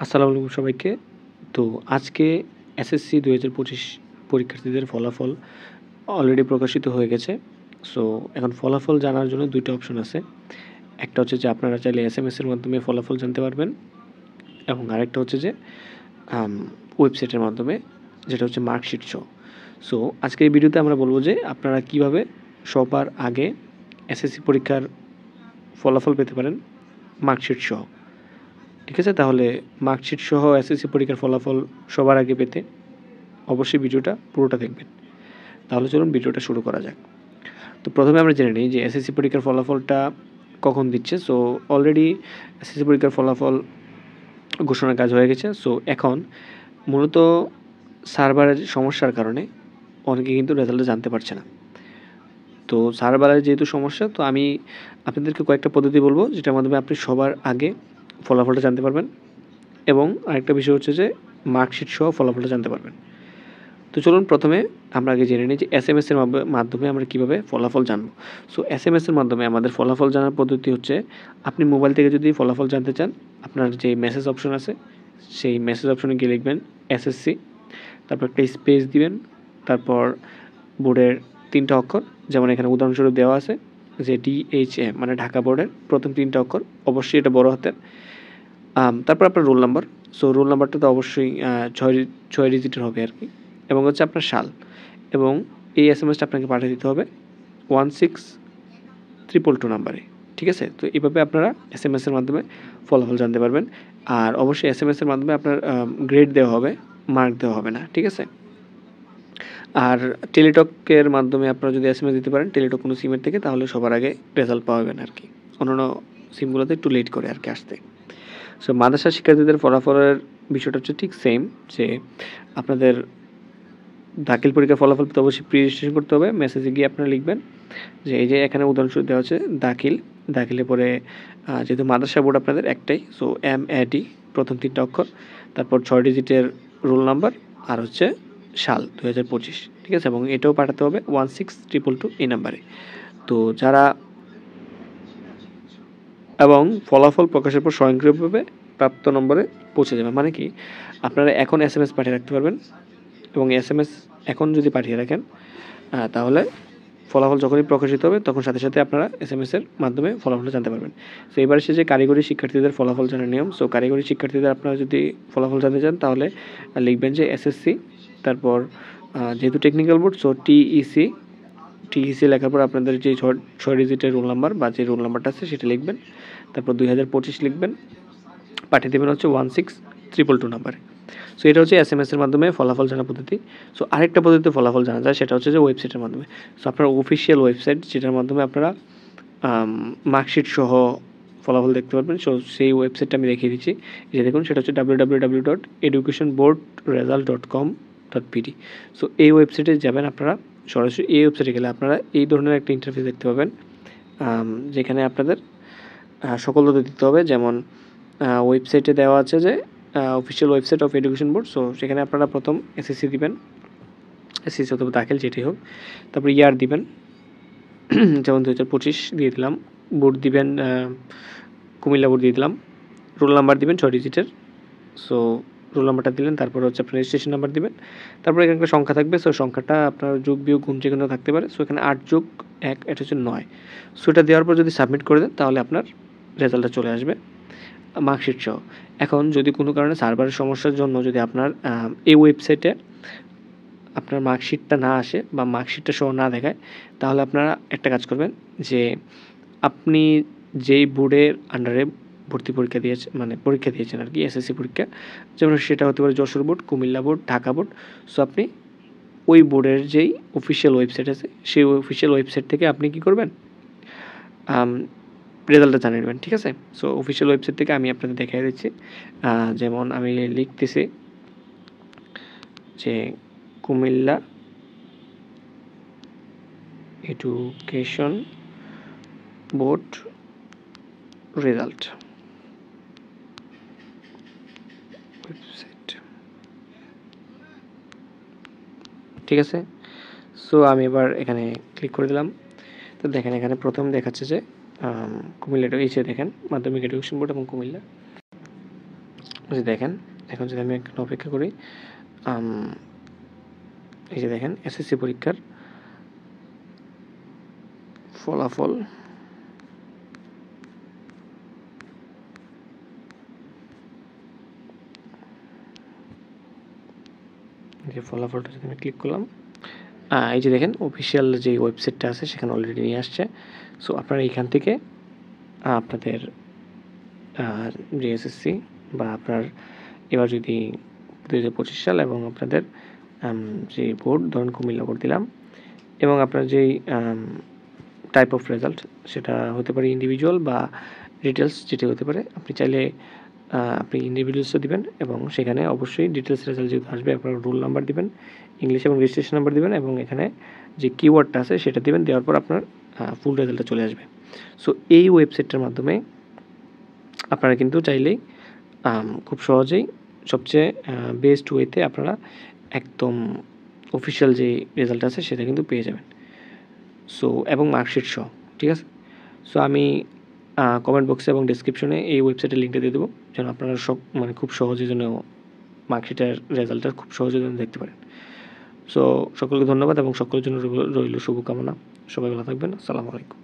আসসালামু আলাইকুম সবাইকে। তো আজকে এসএসসি ২০২৫ পরীক্ষার্থীদের ফলাফল অলরেডি প্রকাশিত হয়ে গেছে। সো এখন ফলাফল জানার জন্য ২ টা অপশন আছে। একটা হচ্ছে যে আপনারা চাইলে এসএমএস এর মাধ্যমে ফলাফল জানতে পারবেন এবং আরেকটা হচ্ছে যে ওয়েবসাইটের মাধ্যমে, যেটা হচ্ছে মার্কশিট সহ। সো আজকের এই ভিডিওতে আমরা বলব যে আপনারা কিভাবে সবার আগে এসএসসি পরীক্ষার ফলাফল পেতে পারেন মার্কশিট সহ। ঠিক আছে, তাহলে মার্কশিট সহ এসএসসি পরীক্ষার ফলাফল সবার আগে পেতে অবশ্যই ভিডিওটা পুরোটা দেখবেন। তাহলে চলুন ভিডিওটা শুরু করা যাক। তো প্রথমে আমরা জেনে নিই যে এসএসসি পরীক্ষার ফলাফলটা কখন দিচ্ছে। সো অলরেডি এসএসসি পরীক্ষার ফলাফল ঘোষণার কাজ হয়ে গেছে। সো এখন মূলত সার্ভারের সমস্যার কারণে অনেকে কিন্তু রেজাল্টটা জানতে পারছে না। তো সার্ভারের যেহেতু সমস্যা, তো আমি আপনাদেরকে কয়েকটা পদ্ধতি বলবো যেটার মাধ্যমে আপনি সবার আগে ফলাফলটা জানতে পারবেন এবং আরেকটা বিষয় হচ্ছে যে মার্কশিট সহ ফলাফলটা জানতে পারবেন। তো চলুন প্রথমে আমরা আগে জেনে নিই যে এসএমএস এর মাধ্যমে আমরা কীভাবে ফলাফল জানব। সো এসএমএস এর মাধ্যমে আমাদের ফলাফল জানার পদ্ধতি হচ্ছে, আপনি মোবাইল থেকে যদি ফলাফল জানতে চান, আপনার যে মেসেজ অপশন আছে সেই মেসেজ অপশনে গিয়ে লিখবেন এসএসসি, তারপর একটা স্পেস দিবেন, তারপর বোর্ডের 3টা অক্ষর, যেমন এখানে উদাহরণস্বরূপ দেওয়া আছে যে DHA মানে ঢাকা বোর্ডের প্রথম 3টা অক্ষর, অবশ্যই এটা বড় হাতের। তারপর আপনার রোল নাম্বার। সো রোল নাম্বারটা তো অবশ্যই 6 ডিজিটের হবে আর কি, এবং হচ্ছে আপনার সাল, এবং এই এসএমএসটা আপনাকে পাঠিয়ে দিতে হবে 16222 নাম্বারে। ঠিক আছে, তো এইভাবে আপনারা এসএমএসের মাধ্যমে ফলাফল জানতে পারবেন। আর অবশ্যই এসএমএসের মাধ্যমে আপনার গ্রেড দেওয়া হবে, মার্ক দেওয়া হবে না। ঠিক আছে, আর টেলিটকের মাধ্যমে আপনারা যদি এসএমএস দিতে পারেন টেলিটক কোনো সিমের থেকে, তাহলে সবার আগে রেজাল্ট পাবেন আর কি। অন্যান্য সিমগুলোতে একটু লেট করে আর কি আসতে। সো মাদ্রাসা শিক্ষার্থীদের ফলাফলের বিষয়টা হচ্ছে ঠিক সেম, যে আপনাদের দাখিল পরীক্ষার ফলাফল পেতে অবশ্যই প্রি রেজিস্ট্রেশন করতে হবে। মেসেজে গিয়ে আপনারা লিখবেন যে এই যে এখানে উদাহরণস্বরূপ দেওয়া হচ্ছে দাখিলে পরে যেহেতু মাদ্রাসা বোর্ড আপনাদের একটাই, সো MAD প্রথম 3টা অক্ষর, তারপর 6 ডিজিটের রোল নাম্বার, আর হচ্ছে সাল 2025। ঠিক আছে, এবং এটাও পাঠাতে হবে 16222 এই নাম্বারে। তো যারা এবং ফলাফল প্রকাশের পর স্বয়ংক্রিয়ভাবে প্রাপ্ত নম্বরে পৌঁছে যাবে। মানে কি, আপনারা এখন এসএমএস পাঠিয়ে রাখতে পারবেন, এবং এসএমএস এখন যদি পাঠিয়ে রাখেন তাহলে ফলাফল যখনই প্রকাশিত হবে তখন সাথে সাথে আপনারা এসএমএসের মাধ্যমে ফলাফলটা জানতে পারবেন। সো এবার এসে যে কারিগরি শিক্ষার্থীদের ফলাফল জানার নিয়ম। সো কারিগরি শিক্ষার্থীদের আপনারা যদি ফলাফল জানতে চান তাহলে লিখবেন যে এসএসসি, তারপর যেহেতু টেকনিক্যাল বোর্ড সো টিইসি লেখার পর আপনাদের যে 6 ডিজিটের রোল নাম্বার বা যে রোল নাম্বারটা আছে সেটা লিখবেন, তারপর 2025 লিখবেন, পাঠিয়ে দেবেন হচ্ছে 16222 নাম্বারে। সো এটা হচ্ছে এসএমএসের মাধ্যমে ফলাফল জানার পদ্ধতি। সো আরেকটা পদ্ধতিতে ফলাফল জানা যায়, সেটা হচ্ছে যে ওয়েবসাইটের মাধ্যমে। সো আপনার অফিসিয়াল ওয়েবসাইট, যেটার মাধ্যমে আপনারা মার্কশিট সহ ফলাফল দেখতে পারবেন। সো সেই ওয়েবসাইটটা আমি দেখিয়ে দিচ্ছি, যে দেখুন সেটা হচ্ছে www.educationboardresult.com.pd। সো এই ওয়েবসাইটে যাবেন আপনারা, সরাসরি এই ওয়েবসাইটে গেলে আপনারা এই ধরনের একটা ইন্টারফেস দেখতে পাবেন, যেখানে আপনাদের সকল তথ্য দিতে হবে। যেমন ওয়েবসাইটে দেওয়া আছে যে official website of education board. So সেখানে আপনারা প্রথম এসএসসি দিবেন, এসএসসি অথবা দাখিল যেটি হোক, তারপর ইয়ার দিবেন, যেমন 2025 দিয়ে দিলাম, বোর্ড দিবেন কুমিল্লা বোর্ড দিয়ে দিলাম, রোল নাম্বার দিবেন 6 ডিজিটের। সো রোল নাম্বারটা দিলেন, তারপর হচ্ছে আপনার রেজিস্ট্রেশন নাম্বার দিবেন, তারপর এখানে একটা সংখ্যা থাকবে। সো সংখ্যাটা আপনার যোগ বিয়োগ গুণ যে কোনো থাকতে পারে। সো এখানে 8+1 এটা হচ্ছে 9। সো এটা দেওয়ার পর যদি সাবমিট করে দেন তাহলে আপনার রেজাল্টটা চলে আসবে মার্কশিট সহ। এখন যদি কোনো কারণে সার্ভারের সমস্যার জন্য যদি আপনার এই ওয়েবসাইটে আপনার মার্কশিটটা না আসে বা মার্কশিটটা সহ না দেখায়, তাহলে আপনারা একটা কাজ করবেন, যে আপনি যেই বোর্ডের আন্ডারে ভর্তি পরীক্ষা দিয়েছেন, মানে পরীক্ষা দিয়েছেন আর কি, এসএসসি পরীক্ষা, যেমন সেটা হতে পারে Jessore board, Comilla board, Dhaka board. So আপনি ওই বোর্ডের যেই অফিসিয়াল ওয়েবসাইট আছে সেই অফিসিয়াল ওয়েবসাইট থেকে আপনি কী করবেন, রেজাল্টটা জানিয়ে নেবেন। ঠিক আছে, সো অফিসিয়াল ওয়েবসাইট থেকে আমি আপনাদের দেখিয়ে দিচ্ছি। যেমন আমি লিখতেছি যে Comilla education board result website. ঠিক আছে, সো আমি এবার এখানে ক্লিক করে দিলাম। তো দেখেন এখানে প্রথম দেখাচ্ছে যে কুমিল্লা, এই যে দেখেন মাধ্যমিক এডুকেশন বোর্ড এবং কুমিল্লা। যে দেখেন, এখন যদি আমি একটু অপেক্ষা করি, এই যে দেখেন এসএসসি পরীক্ষার ফলাফল যে ফলাফলটা যদি আমি ক্লিক করলাম, এই যে দেখেন অফিসিয়াল যে ওয়েবসাইটটা আছে সেখানে অলরেডি নিয়ে আসছে। সো আপনারা এইখান থেকে আপনাদের যে এসএসসি বা আপনার এবার যদি 2025 সাল এবং আপনাদের যে বোর্ড ধরুন কুমিল্লা বোর্ড দিলাম, এবং আপনার যেই টাইপ অফ রেজাল্ট সেটা হতে পারে ইন্ডিভিজুয়াল বা ডিটেলস, যেটি হতে পারে। আপনি চাইলে আপনি ইন্ডিভিজুয়ালসও দিবেন এবং সেখানে অবশ্যই ডিটেলস রেজাল্ট যেহেতু আসবে আপনার রোল নাম্বার দিবেন, ইংলিশ এবং রেজিস্ট্রেশন নাম্বার দিবেন এবং এখানে যে কিওয়ার্ডটা আছে সেটা দিবেন। দেওয়ার পর আপনার ফুল রেজাল্টটা চলে আসবে। সো এই ওয়েবসাইটটার মাধ্যমে আপনারা কিন্তু চাইলেই খুব সহজেই সবচেয়ে বেস্ট ওয়েতে আপনারা একদম অফিসিয়াল যে রেজাল্ট আছে সেটা কিন্তু পেয়ে যাবেন। সো এবং মার্কশিট সহ, ঠিক আছে? সো আমি কমেন্ট বক্সে এবং ডেসক্রিপশনে এই ওয়েবসাইটের লিঙ্কটা দিয়ে দেবো, যেন আপনারা সব মানে খুব সহজে যেন মার্কশিটের রেজাল্টটা খুব সহজে যেন দেখতে পারেন। সো সকলকে ধন্যবাদ এবং সকলের জন্য রইল শুভকামনা। সবাই ভালো থাকবেন। আসসালামু আলাইকুম।